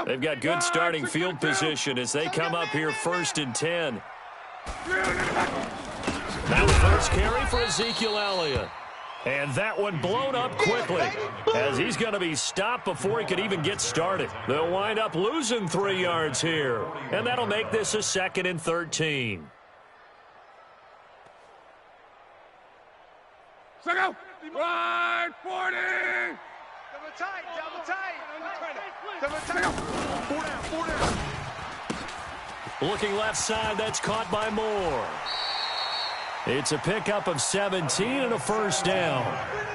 They've got good starting field position as they come up here 1st and 10. Now the first carry for Ezekiel Elliott. And that one blown up quickly as he's going to be stopped before he could even get started. They'll wind up losing 3 yards here. And that'll make this a 2nd and 13. Go! Run, 40! Double tight, double tight. Double tight. 4 down. Looking left side, that's caught by Moore. It's a pickup of 17 and a first down.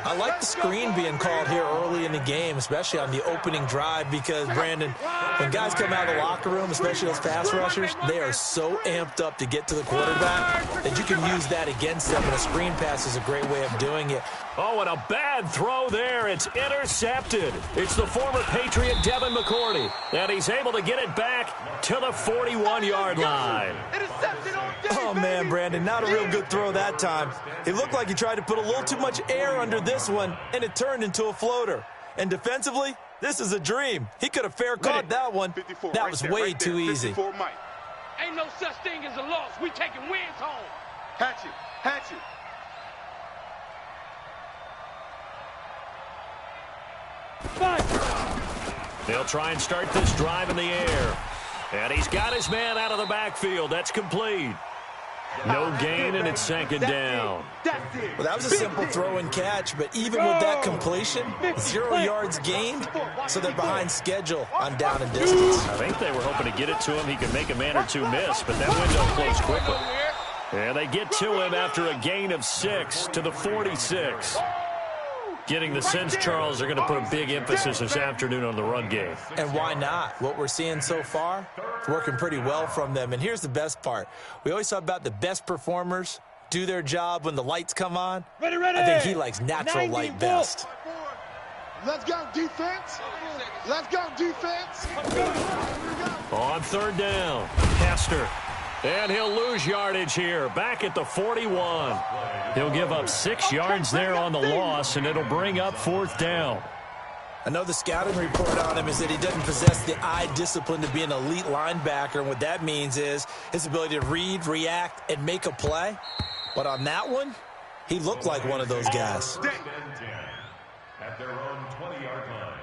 I like the screen being called here early in the game, especially on the opening drive, because, Brandon, when guys come out of the locker room, especially those pass rushers, they are so amped up to get to the quarterback that you can use that against them, and a screen pass is a great way of doing it. Oh, and a bad throw there. It's intercepted. It's the former Patriot Devin McCourty, and he's able to get it back to the 41-yard line. Oh, man, Brandon, not a real good throw that time. It looked like he tried to put a little too much air under this one, and it turned into a floater. And defensively, this is a dream. He could have fair caught that one. That was way too easy. Ain't no such thing as a loss. We taking wins home. Hatch it. They'll try and start this drive in the air. And he's got his man out of the backfield. That's complete. No gain, and it's 2nd down. Well, that was a simple throw and catch, but even with that completion, 0 yards gained, so they're behind schedule on down and distance. I think they were hoping to get it to him. He could make a man or two miss, but that window closed quickly. And they get to him after a gain of 6 to the 46. Getting the sense, Charles, they're going to put a big emphasis this afternoon on the run game. And why not? What we're seeing so far, it's working pretty well from them. And here's the best part. We always talk about the best performers do their job when the lights come on. Ready. I think he likes natural light best. Let's go, defense. Let's go, defense. On 3rd down, Hester. And he'll lose yardage here, back at the 41. He'll give up 6 yards there on the loss, and it'll bring up 4th down. I know the scouting report on him is that he doesn't possess the eye discipline to be an elite linebacker, and what that means is his ability to read, react, and make a play. But on that one, he looked like one of those guys. At their own 20-yard line.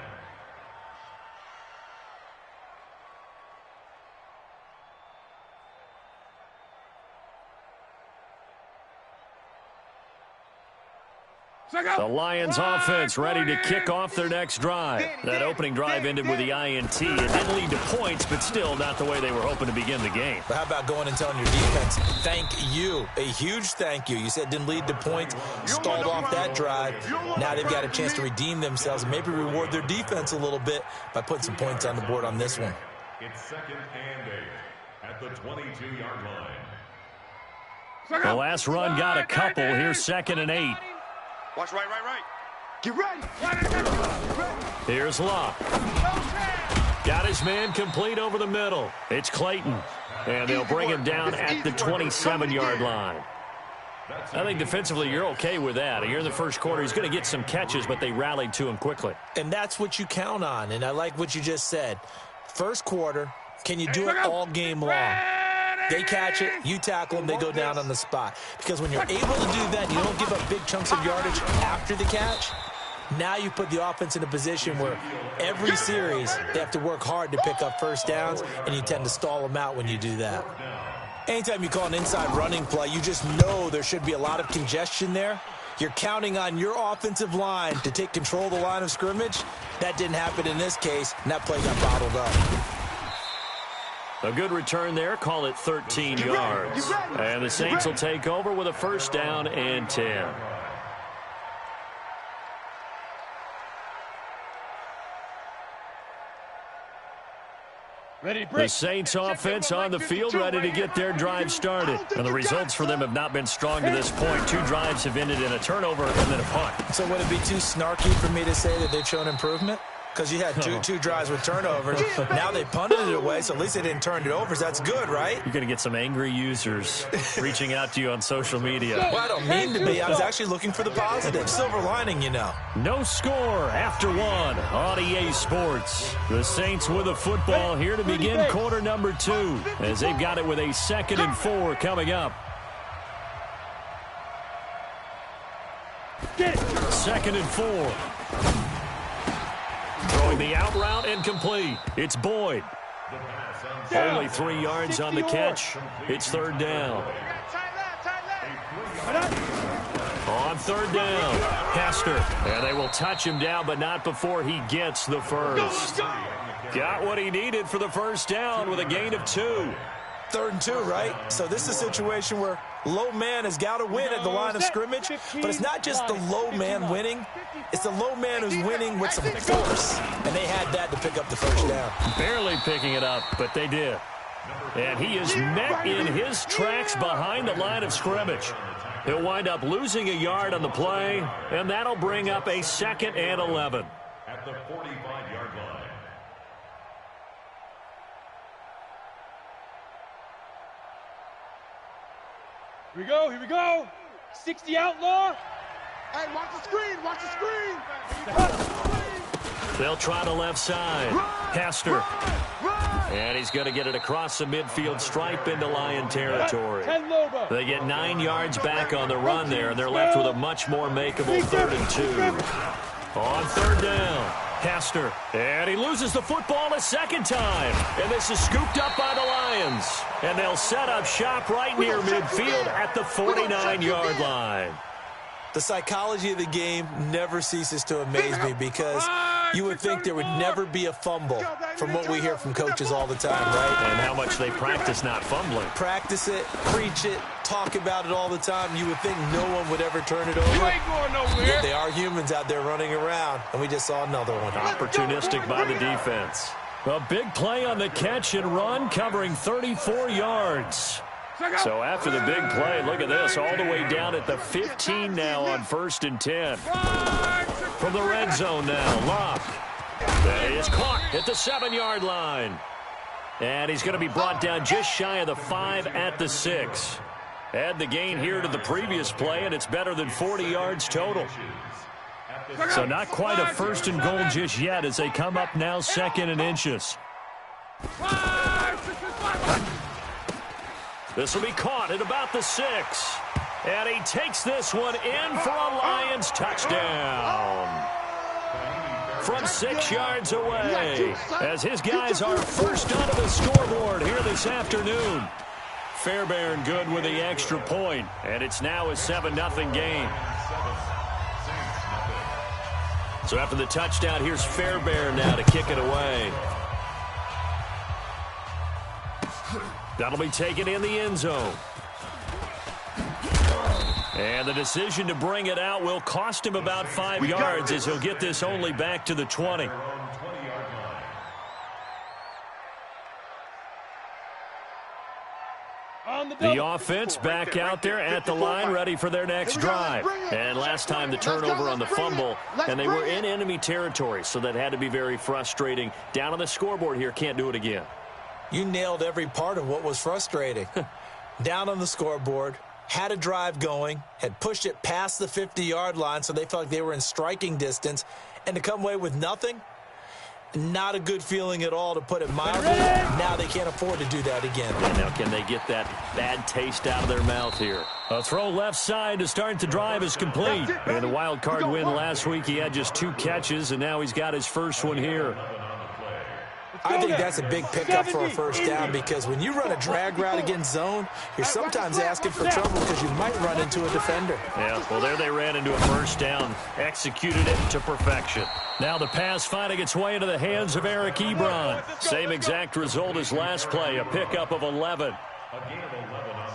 The Lions offense ready to kick off their next drive. That opening drive ended with the INT. It didn't lead to points, but still not the way they were hoping to begin the game. But how about going and telling your defense, thank you, a huge thank you. You said it didn't lead to points, stalled off that drive. Now they've got a chance to redeem themselves and maybe reward their defense a little bit by putting some points on the board on this one. It's 2nd and 8 at the 22-yard line. The last run got a couple. Here's 2nd and 8. Watch right. Get ready. Here's Locke. Got his man complete over the middle. It's Clayton. And they'll bring him down at the 27-yard line. I think defensively you're okay with that. Here in the first quarter, he's going to get some catches, but they rallied to him quickly. And that's what you count on, and I like what you just said. First quarter, can you do it all game long? They catch it, you tackle them, they go down on the spot. Because when you're able to do that, you don't give up big chunks of yardage after the catch. Now you put the offense in a position where every series they have to work hard to pick up first downs, and you tend to stall them out when you do that. Anytime you call an inside running play, you just know there should be a lot of congestion there. You're counting on your offensive line to take control of the line of scrimmage. That didn't happen in this case, and that play got bottled up. A good return there. Call it 13 yards. And the Saints will take over with a first down and 10. The Saints offense on the field ready to get their drive started. And the results for them have not been strong to this point. 2 drives have ended in a turnover and then a punt. So would it be too snarky for me to say that they've shown improvement? because you had two drives with turnovers. Now they punted it away, so at least they didn't turn it over. So that's good, right? You're going to get some angry users reaching out to you on social media. Well, I don't mean to be. I was actually looking for the positive. Silver lining, you know. No score after one on EA Sports. The Saints with a football here to begin quarter number 2 as they've got it with a 2nd and 4 coming up. 2nd and 4. Throwing the out route and complete. It's Boyd. Only 3 yards on the catch. It's 3rd down. On 3rd down, Hester. And they will touch him down, but not before he gets the first. Got what he needed for the 1st down with a gain of 2. 3rd and 2, right? So this is a situation where low man has got to win at the line of scrimmage, but it's not just the low man winning. It's the low man who's winning with some force, and they had that to pick up the 1st down. Barely picking it up, but they did. And he is met in his tracks behind the line of scrimmage. He'll wind up losing a yard on the play, and that'll bring up a 2nd and 11. At the 45-yard line. Here we go. 60 outlaw. Hey, watch the screen, watch the screen. They'll try the left side. Hester. And he's going to get it across the midfield stripe into Lion territory. They get 9 yards back on the run there, and they're left with a much more makeable 3rd and 2. On 3rd down, Hester. And he loses the football a 2nd time. And this is scooped up by the Lions. And they'll set up shop right near midfield at the 49-yard line. The psychology of the game never ceases to amaze me because you would think there would never be a fumble from what we hear from coaches all the time, right? And how much they practice not fumbling. Practice it, preach it, talk about it all the time. You would think no one would ever turn it over. You ain't going nowhere. Yet they are humans out there running around, and we just saw another one. Opportunistic by the defense. A big play on the catch and run, covering 34 yards. So after the big play, look at this, all the way down at the 15 now on 1st and 10. From the red zone now, Locke. That is caught at the 7-yard line. And he's going to be brought down just shy of the 5 at the 6. Add the gain here to the previous play, and it's better than 40 yards total. So not quite a 1st and goal just yet as they come up now 2nd and inches. This will be caught at about the 6. And he takes this one in for a Lions touchdown. From 6 yards away, as his guys are first onto the scoreboard here this afternoon. Fairbairn good with the extra point, and it's now a 7-0 game. So after the touchdown, here's Fairbairn now to kick it away. That'll be taken in the end zone. And the decision to bring it out will cost him about 5 yards as he'll get this only back to the 20. The offense back out there at the line, ready for their next drive. And last time the turnover on the fumble, and they were in enemy territory, so that had to be very frustrating. Down on the scoreboard here, can't do it again. You nailed every part of what was frustrating. Down on the scoreboard, had a drive going, had pushed it past the 50-yard line so they felt like they were in striking distance, and to come away with nothing, not a good feeling at all, to put it mildly. Now they can't afford to do that again. And now can they get that bad taste out of their mouth here? A throw left side to start the drive is complete. In the wild card win last week, he had just 2 catches, and now he's got his first one here. I think that's a big pickup for a 1st down because when you run a drag route against zone, you're sometimes asking for trouble because you might run into a defender. Yeah, well, there they ran into a 1st down, executed it to perfection. Now the pass finding its way into the hands of Eric Ebron. Same exact result as last play, a pickup of 11.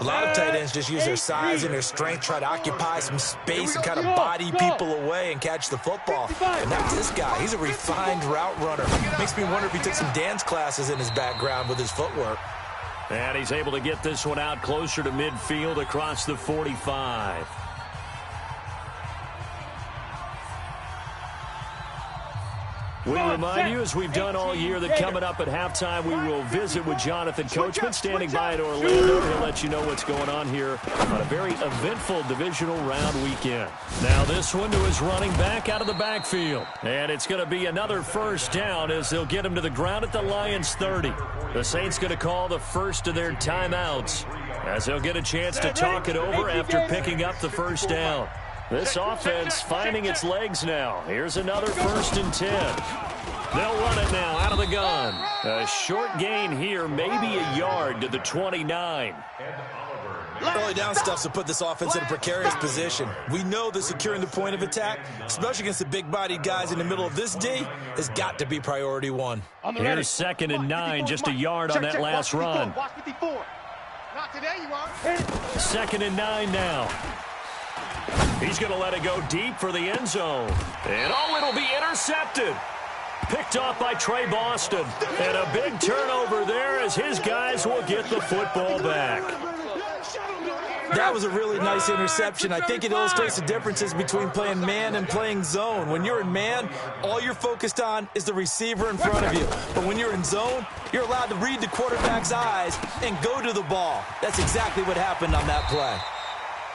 A lot of tight ends just use their size and their strength, try to occupy some space and kind of body people away and catch the football. And not this guy. He's a refined route runner. Makes me wonder if he took some dance classes in his background with his footwork. And he's able to get this one out closer to midfield across the 45. We remind you, as we've done all year, that coming up at halftime, we will visit with Jonathan Coachman standing by in Orlando. He'll let you know what's going on here on a very eventful divisional round weekend. Now this one to his running back out of the backfield. And it's going to be another first down as they'll get him to the ground at the Lions' 30. The Saints going to call the first of their timeouts as they'll get a chance to talk it over after picking up the first down. This offense finding its legs now. Here's another 1st and 10. They'll run it now out of the gun. A short gain here, maybe a yard to the 29. Early down stuff to put this offense in a precarious position. We know that securing the point of attack, especially against the big-bodied guys in the middle of this D, has got to be priority one. Here's 2nd and 9, just a yard on that last run. Not today, you are. 2nd and 9 now. He's going to let it go deep for the end zone. And it'll be intercepted. Picked off by Trey Boston. And a big turnover there as his guys will get the football back. That was a really nice interception. I think it illustrates the differences between playing man and playing zone. When you're in man, all you're focused on is the receiver in front of you. But when you're in zone, you're allowed to read the quarterback's eyes and go to the ball. That's exactly what happened on that play.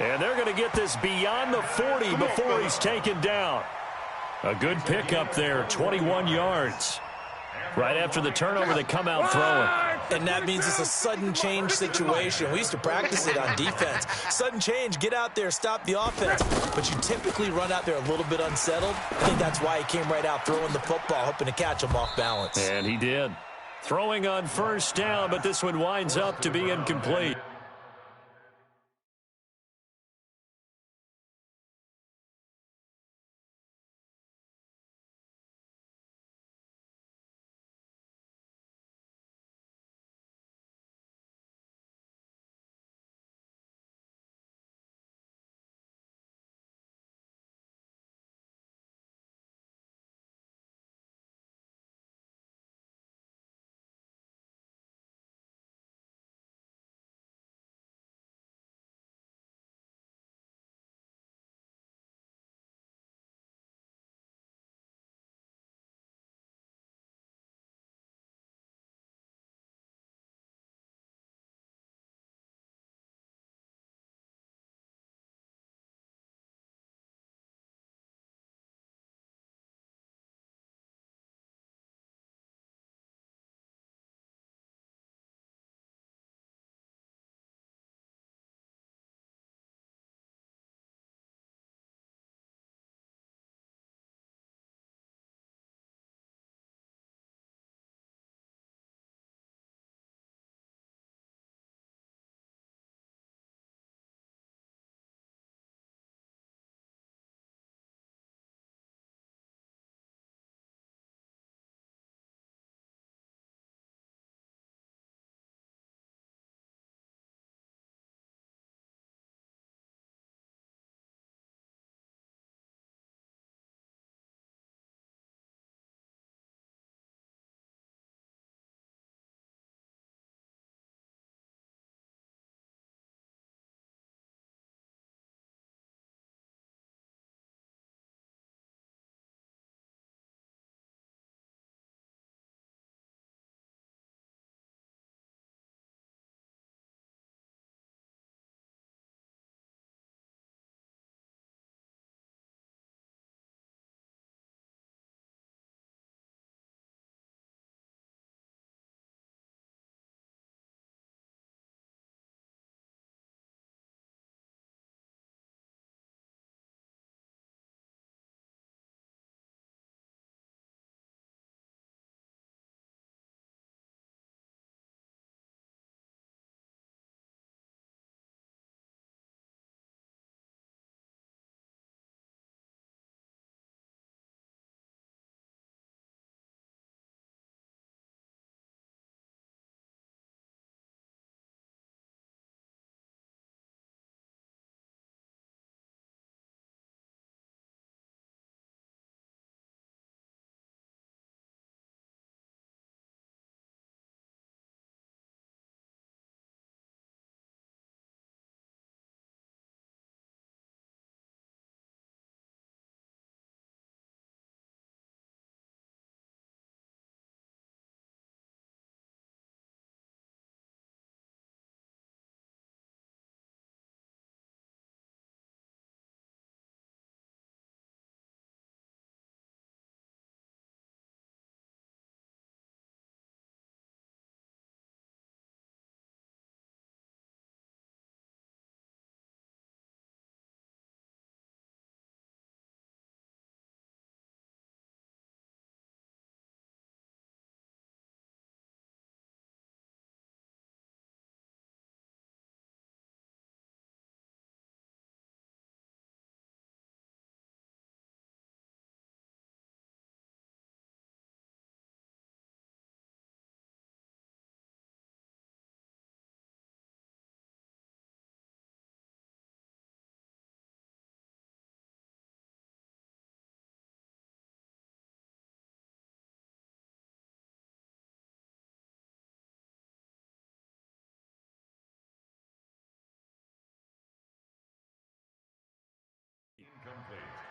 And they're going to get this beyond the 40 before he's taken down. A good pickup there, 21 yards. Right after the turnover, they come out throwing. And that means it's a sudden change situation. We used to practice it on defense. Sudden change, get out there, stop the offense. But you typically run out there a little bit unsettled. I think that's why he came right out throwing the football, hoping to catch him off balance. And he did. Throwing on 1st down, but this one winds up to be incomplete.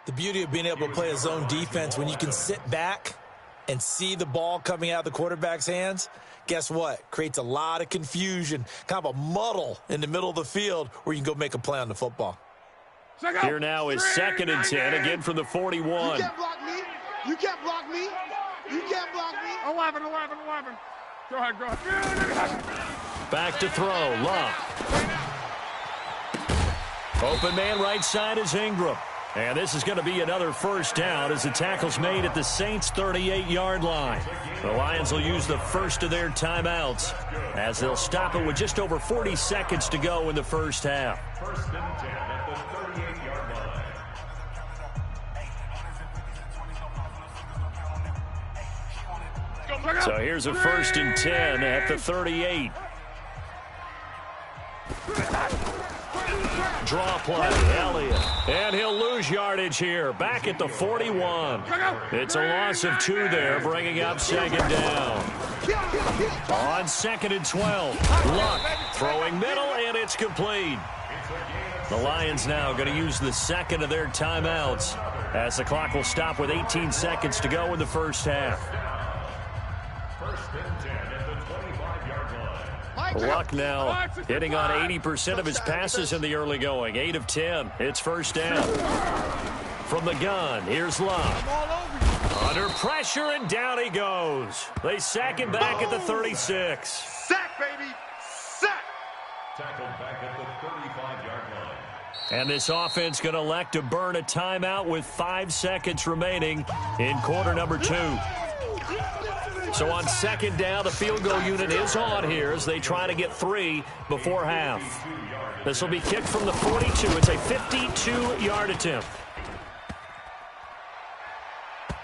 The beauty of being able to play a zone defense when you can sit back and see the ball coming out of the quarterback's hands, guess what? Creates a lot of confusion, kind of a muddle in the middle of the field where you can go make a play on the football. Here now is 2nd and 10, again from the 41. You can't block me. You can't block me. You can't block me. 11. Go ahead. Back to throw, Love. Open man right side is Ingram. And this is going to be another first down as the tackle's made at the Saints' 38-yard line. The Lions will use the first of their timeouts as they'll stop it with just over 40 seconds to go in the first half. 1st and 10 at the 38-yard line. So here's a 1st and 10 at the 38. Draw play, Elliott. And he'll lose yardage here. Back at the 41. It's a loss of 2 there, bringing up 2nd down. On 2nd and 12. Luck throwing middle, and it's complete. The Lions now going to use the 2nd of their timeouts as the clock will stop with 18 seconds to go in the first half. 1st and 10 at the 25-yard line. Luck now hitting on 80% of his passes in the early going. 8 of 10. It's first down. From the gun, here's Luck. Under pressure, and down he goes. They sack him back at the 36. Sack, baby. Sack. Tackled back at the 35-yard line. And this offense going to elect to burn a timeout with 5 seconds remaining in quarter number 2. So on 2nd down, the field goal unit is on here as they try to get 3 before half. This will be kicked from the 42. It's a 52-yard attempt.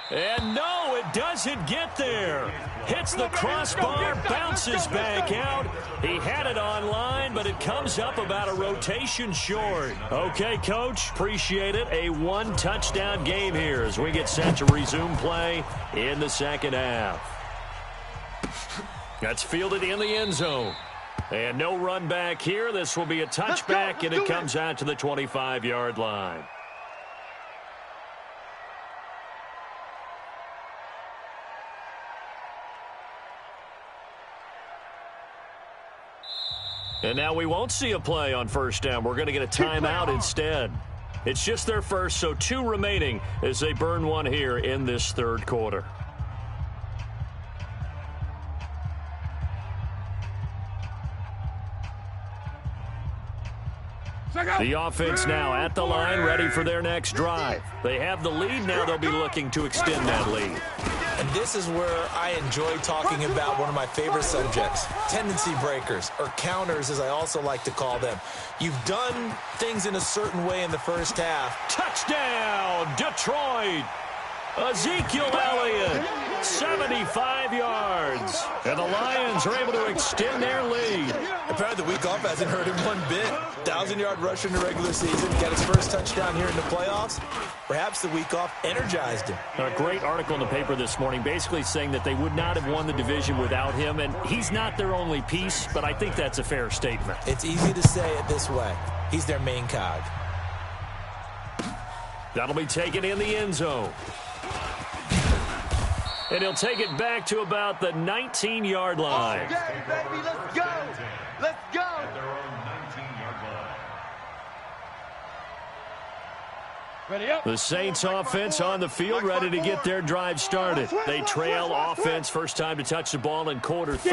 And no, it doesn't get there. Hits the crossbar, bounces back out. He had it on line, but it comes up about a rotation short. Okay, Coach, appreciate it. A 1-touchdown game here as we get set to resume play in the second half. That's fielded in the end zone. And no run back here. This will be a touchback, and it comes out to the 25-yard line. And now we won't see a play on first down. We're going to get a timeout instead. It's just their first, so 2 remaining as they burn 1 here in this third quarter. The offense now at the line, ready for their next drive. They have the lead. Now they'll be looking to extend that lead. And this is where I enjoy talking about one of my favorite subjects, tendency breakers, or counters as I also like to call them. You've done things in a certain way in the first half. Touchdown, Detroit! Ezekiel Elliott, 75 yards. And the Lions are able to extend their lead. Apparently the week off hasn't hurt him one bit. 1,000-yard rusher in the regular season. Got his first touchdown here in the playoffs. Perhaps the week off energized him. A great article in the paper this morning basically saying that they would not have won the division without him. And he's not their only piece, but I think that's a fair statement. It's easy to say it this way. He's their main cog. That'll be taken in the end zone. And he'll take it back to about the 19-yard line. Okay, baby, let's go. Let's go. At their own 19-yard line. Ready up. The Saints offense on the field, ready to get their drive started. They trail offense, first time to touch the ball in quarter 3,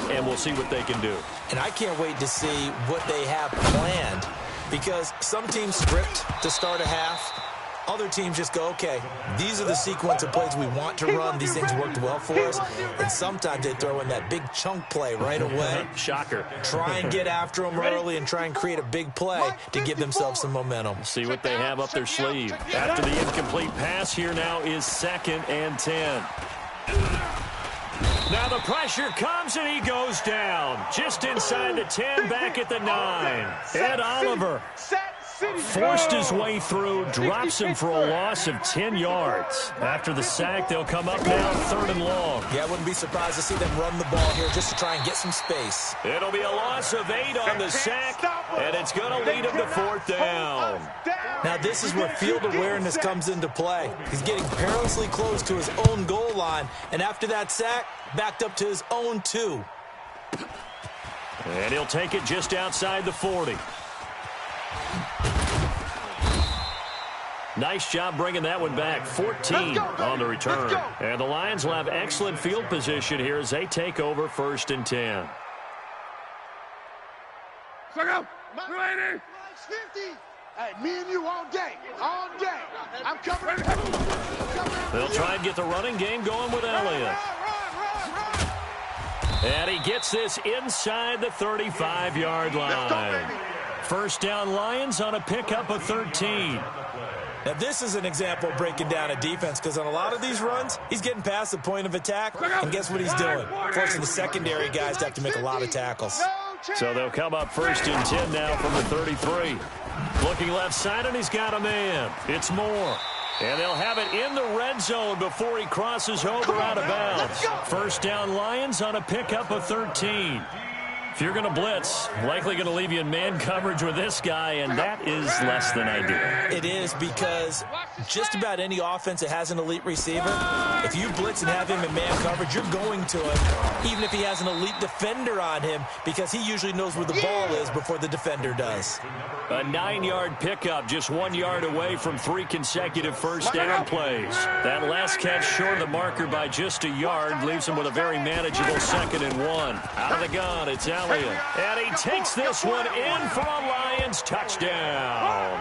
and we'll see what they can do. And I can't wait to see what they have planned, because some teams script to start a half. Other teams just go, okay, these are the sequence of plays we want to run. These things worked well for us. And sometimes they throw in that big chunk play right away. Shocker. Try and get after them early and try and create a big play to give themselves some momentum. See what they have up their sleeve. After the incomplete pass, here now is 2nd and 10. Now the pressure comes, and he goes down. Just inside the 10, back at the 9. Ed Oliver. Set, Forced his way through, drops him for a loss of 10 yards. After the sack, they'll come up now 3rd and long. Yeah, I wouldn't be surprised to see them run the ball here just to try and get some space. It'll be a loss of 8 on the sack, and it's going to lead him to 4th down. Now, this is where field awareness comes into play. He's getting perilously close to his own goal line, and after that sack, backed up to his own 2. And he'll take it just outside the 40. Nice job bringing that one back. 14 on the return. And the Lions will have excellent field position here as they take over 1st and 10. Ready? 50. Hey, me and you all day. All day. I'm coming. They'll try and get the running game going with Elliott. And he gets this inside the 35-yard line. 1st down Lions on a pickup of 13. Now, this is an example of breaking down a defense because on a lot of these runs, he's getting past the point of attack, and guess what he's doing? Forcing the secondary guys to have to make a lot of tackles. So they'll come up 1st and 10 now from the 33. Looking left side, and he's got a man. It's Moore. And they'll have it in the red zone before he crosses over out of bounds. 1st down Lions on a pickup of 13. If you're going to blitz, likely going to leave you in man coverage with this guy, and that is less than ideal. It is because just about any offense that has an elite receiver, if you blitz and have him in man coverage, you're going to him, even if he has an elite defender on him, because he usually knows where the ball is before the defender does. A 9-yard pickup, just 1 yard away from 3 consecutive 1st down plays. That last catch short of the marker by just a yard leaves him with a very manageable 2nd and 1. Out of the gun, it's Elliott. And he takes this one in for a Lions touchdown.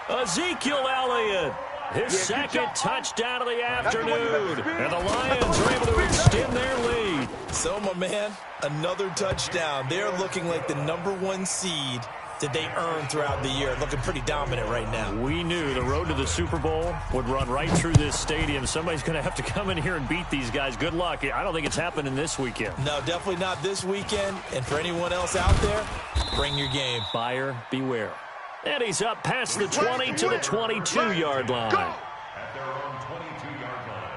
Ezekiel Elliott, his 2nd touchdown of the afternoon. And the Lions are able to extend their lead. So, my man, another touchdown. They're looking like the #1 seed that they earned throughout the year. Looking pretty dominant right now. We knew the road to the Super Bowl would run right through this stadium. Somebody's going to have to come in here and beat these guys. Good luck. I don't think it's happening this weekend. No, definitely not this weekend. And for anyone else out there, bring your game. Buyer beware. And he's up past the 20 to the 22-yard line. At their own 22-yard line.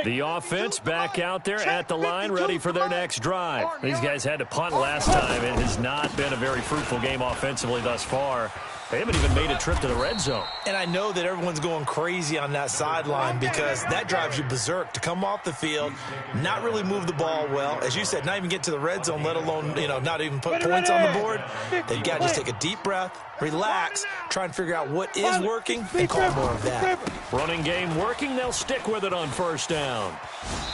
The offense back out there at the line, ready for their next drive. These guys had to punt last time. It has not been a very fruitful game offensively thus far. They haven't even made a trip to the red zone. And I know that everyone's going crazy on that sideline because that drives you berserk to come off the field, not really move the ball well. As you said, not even get to the red zone, let alone, not even put points on the board. They've got to just take a deep breath, relax, try and figure out what is working, and call more of that. Running game working, they'll stick with it on 1st down.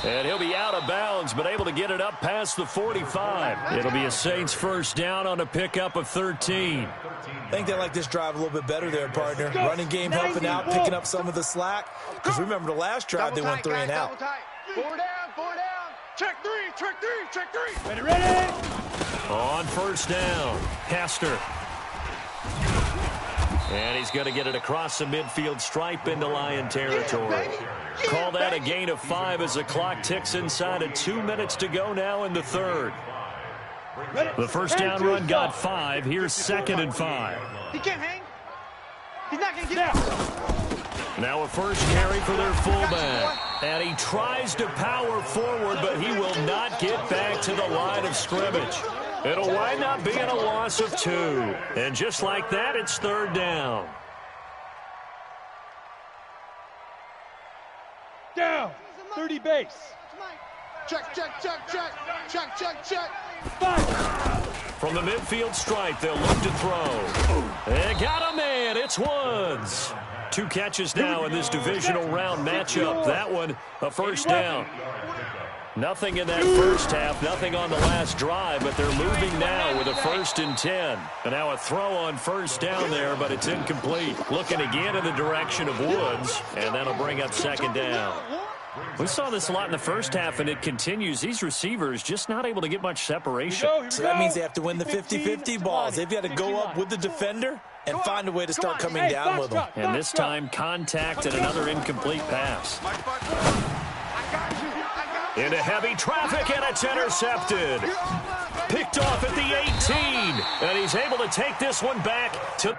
And he'll be out of bounds, but able to get it up past the 45. It'll be a Saints 1st down on a pickup of 13. I think they like this drive a little bit better there, partner. Running game helping out, picking up some of the slack. Because remember the last drive, they went 3 and out. 4 down, 4 down. Check 3, check 3, check 3. Ready? On 1st down, Hester. And he's going to get it across the midfield stripe into Lion territory. Call that a gain of 5 as the clock ticks inside of 2 minutes to go now in the 3rd. The 1st down run got 5. Here's 2nd and 5. He can't hang. He's not going to get out. Now a 1st carry for their fullback. And he tries to power forward, but he will not get back to the line of scrimmage. It'll wind up being a loss of 2. And just like that, it's 3rd down. Down. 30 base. Check, check, check, check. Check, check, check. From the midfield stripe, they'll look to throw. They got a man. It's Woods. 2 catches now in this divisional round matchup. That one, a 1st down. Nothing in that first half, nothing on the last drive, but they're moving now with a 1st and 10. And now a throw on 1st down there, but it's incomplete. Looking again in the direction of Woods, and that'll bring up 2nd down. We saw this a lot in the first half, and it continues. These receivers just not able to get much separation. So that means they have to win the 50-50 balls. They've got to go up with the defender and find a way to start coming down with them. And this time, contact and another incomplete pass. I got you. Into heavy traffic, and it's intercepted. Picked off at the 18, and he's able to take this one back to...